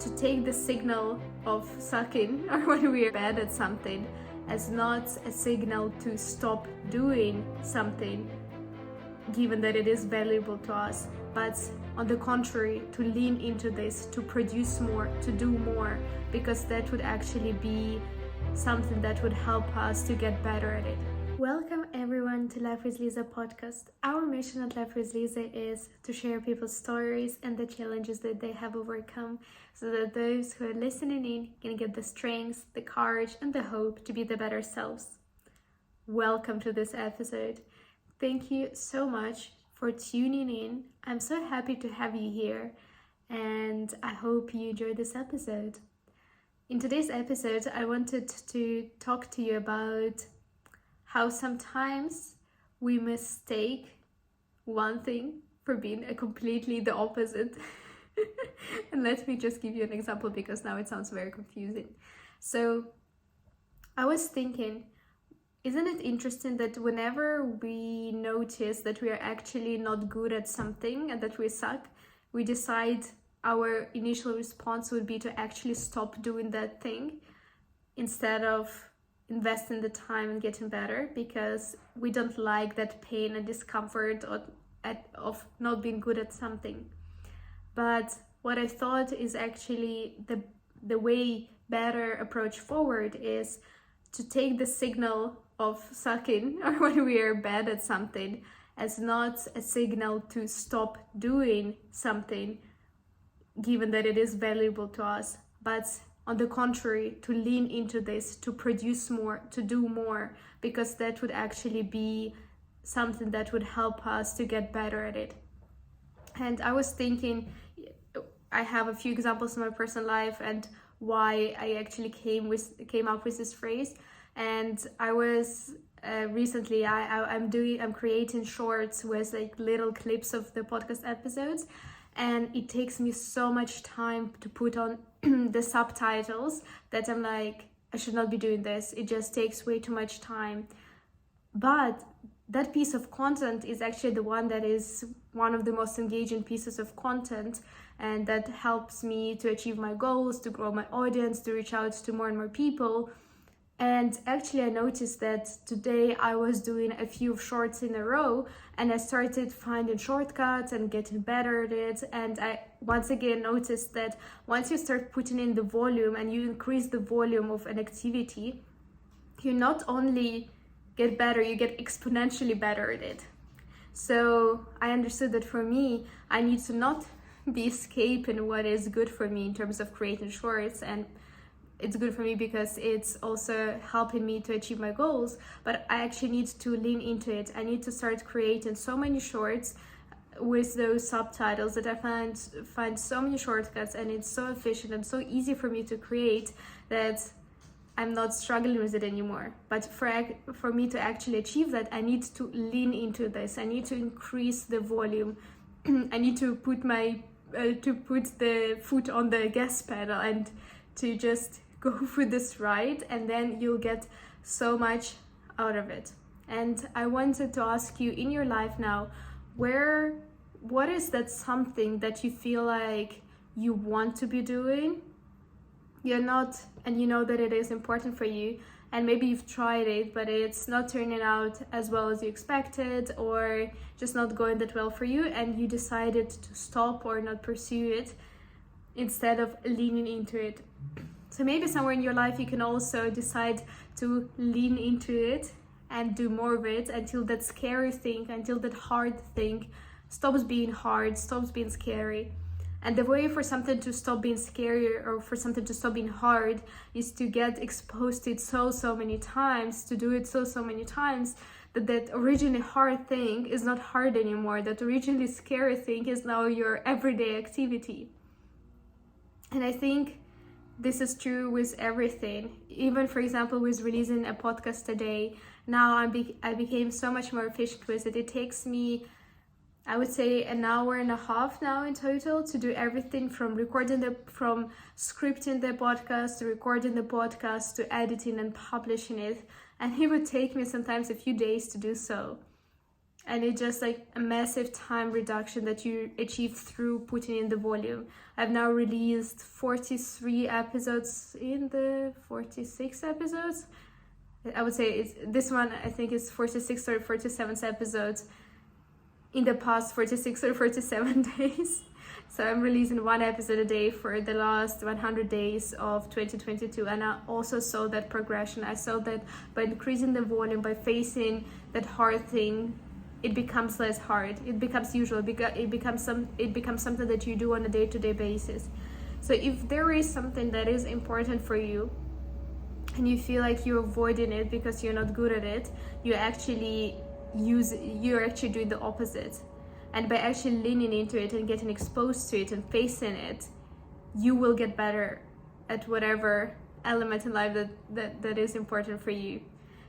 to take the signal of sucking or when we are bad at something as not a signal to stop doing something, given that it is valuable to us, but on the contrary, to lean into this, to produce more, to do more, because that would actually be something that would help us to get better at it. Welcome everyone to LifewithLiza podcast. Our mission at LifewithLiza is to share people's stories and the challenges that they have overcome so that those who are listening in can get the strength, the courage and the hope to be the better selves. Welcome to this episode. Thank you so much for tuning in. I'm so happy to have you here and I hope you enjoyed this episode. In today's episode, I wanted to talk to you about how sometimes we mistake one thing for being completely the opposite. And let me just give you an example because now it sounds very confusing. So I was thinking, isn't it interesting that whenever we notice that we are actually not good at something and that we suck, we decide our initial response would be to actually stop doing that thing instead of investing the time and getting better, because we don't like that pain and discomfort of not being good at something. But what I thought is actually the way better approach forward is to take the signal of sucking or when we are bad at something as not a signal to stop doing something, given that it is valuable to us, but on the contrary, to lean into this, to produce more, to do more, because that would actually be something that would help us to get better at it. And I was thinking, I have a few examples in my personal life and why I actually came up with this phrase. And I was recently I'm creating shorts with like little clips of the podcast episodes, and it takes me so much time to put on the subtitles that I'm like, I should not be doing this. It just takes way too much time. But that piece of content is actually the one that is one of the most engaging pieces of content, and that helps me to achieve my goals, to grow my audience, to reach out to more and more people. And actually I noticed that today I was doing a few shorts in a row and I started finding shortcuts and getting better at it. And I once again noticed that once you start putting in the volume and you increase the volume of an activity, you not only get better, you get exponentially better at it. So I understood that for me, I need to not be escaping what is good for me in terms of creating shorts, and it's good for me because it's also helping me to achieve my goals, but I actually need to lean into it. I need to start creating so many shorts with those subtitles that I find so many shortcuts, and it's so efficient and so easy for me to create that I'm not struggling with it anymore. But for me to actually achieve that, I need to lean into this. I need to increase the volume. I need to put the foot on the gas pedal and to just go through this ride, and then you'll get so much out of it. And I wanted to ask you, in your life now, what is that something that you feel like you want to be doing, you're not, and you know that it is important for you, and maybe you've tried it but it's not turning out as well as you expected, or just not going that well for you, and you decided to stop or not pursue it instead of leaning into it. So maybe somewhere in your life you can also decide to lean into it and do more of it until that scary thing, until that hard thing stops being hard, stops being scary. And the way for something to stop being scary or for something to stop being hard is to get exposed to it so many times, to do it so many times that originally hard thing is not hard anymore, that originally scary thing is now your everyday activity. And I think this is true with everything. Even, for example, with releasing a podcast a day, now I became so much more efficient with it. It takes me, I would say, an hour and a half now in total to do everything from scripting the podcast, to recording the podcast, to editing and publishing it. And it would take me sometimes a few days to do so. And it's just like a massive time reduction that you achieve through putting in the volume. I've now released 43 episodes in the 46 episodes. I would say this one, I think, is 46 or 47th episodes in the past 46 or 47 days. So I'm releasing one episode a day for the last 100 days of 2022. And I also saw that progression. I saw that by increasing the volume, by facing that hard thing, it becomes less hard. It becomes usual. It becomes something that you do on a day-to-day basis. So if there is something that is important for you and you feel like you're avoiding it because you're not good at it, you're actually doing the opposite. And by actually leaning into it and getting exposed to it and facing it, you will get better at whatever element in life that is important for you.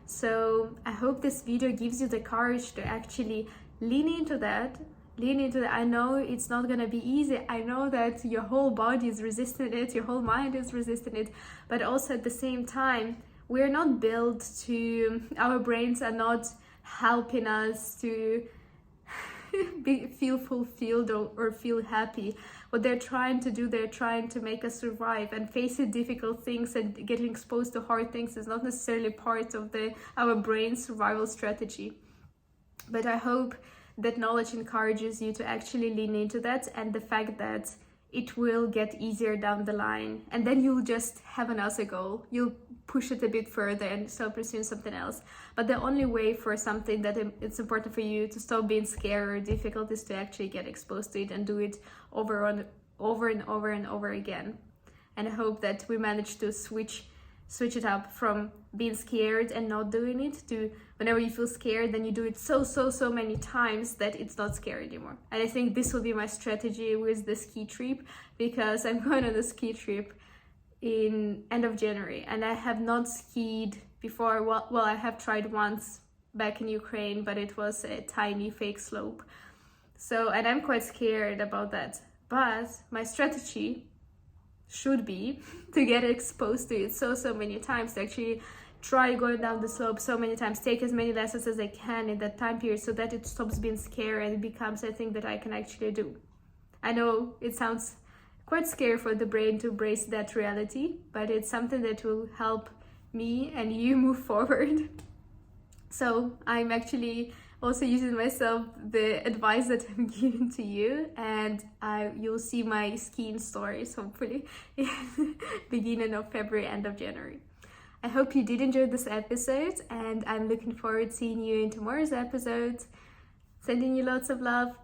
So I hope this video gives you the courage to actually lean into that. I know it's not gonna be easy. I know that your whole body is resisting it, your whole mind is resisting it, but also at the same time, we're not built to, our brains are not helping us to feel fulfilled or feel happy. What they're trying to do, they're trying to make us survive, and facing difficult things and getting exposed to hard things is not necessarily part of our brain's survival strategy. But I hope that knowledge encourages you to actually lean into that, and the fact that it will get easier down the line, and then you'll just have another goal. You'll push it a bit further and start pursuing something else. But the only way for something that it's important for you to stop being scared or difficult is to actually get exposed to it and do it over and over again. And I hope that we manage to switch it up from being scared and not doing it to whenever you feel scared, then you do it so many times that it's not scary anymore. And I think this will be my strategy with the ski trip, because I'm going on a ski trip in end of January, and I have not skied before. Well, I have tried once back in Ukraine, but it was a tiny fake slope. So, and I'm quite scared about that. But my strategy should be to get exposed to it so many times, to actually try going down the slope so many times, take as many lessons as I can in that time period, so that it stops being scary and it becomes a thing that I can actually do. I know it sounds quite scary for the brain to embrace that reality, but it's something that will help me and you move forward. So I'm actually also using myself the advice that I'm giving to you, and you'll see my skiing stories hopefully in beginning of February, end of January. I hope you did enjoy this episode, and I'm looking forward to seeing you in tomorrow's episode. Sending you lots of love.